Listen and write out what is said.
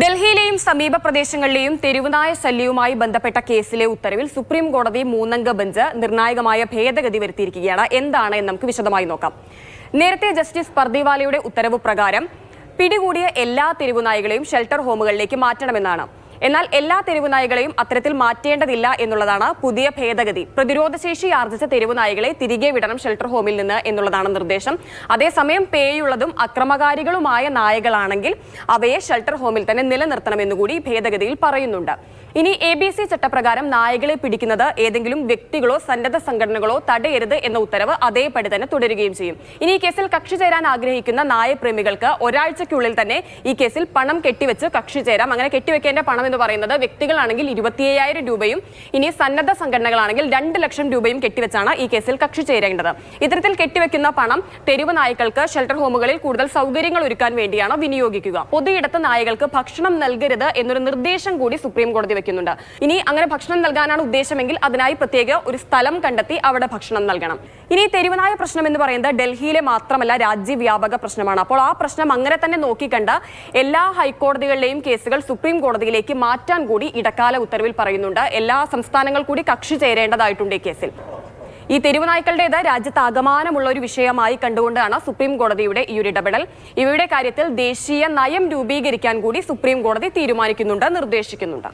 ഡൽഹിയിലെയും സമീപ പ്രദേശങ്ങളിലെയും തെരുവുനായ ശല്യവുമായി ബന്ധപ്പെട്ട കേസിലെ ഉത്തരവിൽ സുപ്രീം കോടതി മൂന്നംഗ ബെഞ്ച് നിർണായകമായ ഭേദഗതി വരുത്തിയിരിക്കുകയാണ്. എന്താണ് എന്ന് നമുക്ക് വിശദമായി നോക്കാം. നേരത്തെ ജസ്റ്റിസ് പർദിവാലയുടെ ഉത്തരവ് പ്രകാരം പിടികൂടിയ എല്ലാ തെരുവുനായകളെയും ഷെൽട്ടർ ഹോമുകളിലേക്ക് മാറ്റണമെന്നാണ്. എന്നാൽ എല്ലാ തെരുവുനായകളെയും അത്തരത്തിൽ മാറ്റേണ്ടതില്ല എന്നുള്ളതാണ് പുതിയ ഭേദഗതി. പ്രതിരോധശേഷി ആർജിച്ച തെരുവുനായകളെ തിരികെ വിടണം ഷെൽട്ടർ ഹോമിൽ നിന്ന് എന്നുള്ളതാണ് നിർദ്ദേശം. അതേസമയം പേയുള്ളതും അക്രമകാരികളുമായ നായകളാണെങ്കിൽ അവയെ ഷെൽട്ടർ ഹോമിൽ തന്നെ നിലനിർത്തണമെന്നുകൂടി ഭേദഗതിയിൽ പറയുന്നുണ്ട്. ഇനി ABC ചട്ടപ്രകാരം നായകളെ പിടിക്കുന്നത് ഏതെങ്കിലും വ്യക്തികളോ സന്നദ്ധ സംഘടനകളോ തടയരുത് എന്ന ഉത്തരവ് അതേപടി തന്നെ തുടരുകയും ചെയ്യും. ഇനി ഈ കേസിൽ കക്ഷി ചേരാൻ ആഗ്രഹിക്കുന്ന നായപ്രേമികൾക്ക് ഒരാഴ്ചയ്ക്കുള്ളിൽ തന്നെ ഈ കേസിൽ പണം കെട്ടിവെച്ച് കക്ഷി ചേരാം. അങ്ങനെ കെട്ടിവെക്കേണ്ട പണം എന്ന് പറയുന്നത് വ്യക്തികളാണെങ്കിൽ 25,000 രൂപയും ഇനി സന്നദ്ധ സംഘടനകളാണെങ്കിൽ 2 ലക്ഷം രൂപയും കെട്ടിവെച്ചാണ് ഈ കേസിൽ കക്ഷി ചേരേണ്ടത്. ഇത്തരത്തിൽ കെട്ടിവെക്കുന്ന പണം തെരുവ് നായ്ക്കൾക്ക് ഷെൽട്ടർ ഹോമുകളിൽ കൂടുതൽ സൗകര്യങ്ങൾ ഒരുക്കാൻ വേണ്ടിയാണ് വിനിയോഗിക്കുക. പൊതുയിടത്ത് നായകൾക്ക് ഭക്ഷണം നൽകരുത് എന്നൊരു നിർദ്ദേശം കൂടി സുപ്രീം കോടതി വെക്കുന്നുണ്ട്. ഇനി അങ്ങനെ ഭക്ഷണം നൽകാനാണ് ഉദ്ദേശമെങ്കിൽ അതിനായി പ്രത്യേക ഒരു സ്ഥലം കണ്ടെത്തി അവിടെ ഭക്ഷണം നൽകണം. ഇനി തെരുവുനായ പ്രശ്നം എന്ന് പറയുന്നത് ഡൽഹിയിലെ മാത്രമല്ല രാജ്യവ്യാപക പ്രശ്നമാണ്. അപ്പോൾ ആ പ്രശ്നം അങ്ങനെ തന്നെ നോക്കിക്കണ്ട് എല്ലാ ഹൈക്കോടതികളിലെയും കേസുകൾ സുപ്രീം കോടതിയിലേക്ക് മാറ്റാൻ കൂടി ഇടക്കാല ഉത്തരവിൽ പറയുന്നുണ്ട്. എല്ലാ സംസ്ഥാനങ്ങൾ കൂടി കക്ഷി ചേരേണ്ടതായിട്ടുണ്ട് ഈ കേസിൽ. ഈ തെരുവുനായ്ക്കളുടേത് രാജ്യത്താകമാനമുള്ള ഒരു വിഷയമായി കണ്ടുകൊണ്ടാണ് സുപ്രീം കോടതിയുടെ ഈ ഒരു ഇടപെടൽ. ഇവയുടെ കാര്യത്തിൽ ദേശീയ നയം രൂപീകരിക്കാൻ കൂടി സുപ്രീം കോടതി തീരുമാനിക്കുന്നുണ്ട്, നിർദ്ദേശിക്കുന്നുണ്ട്.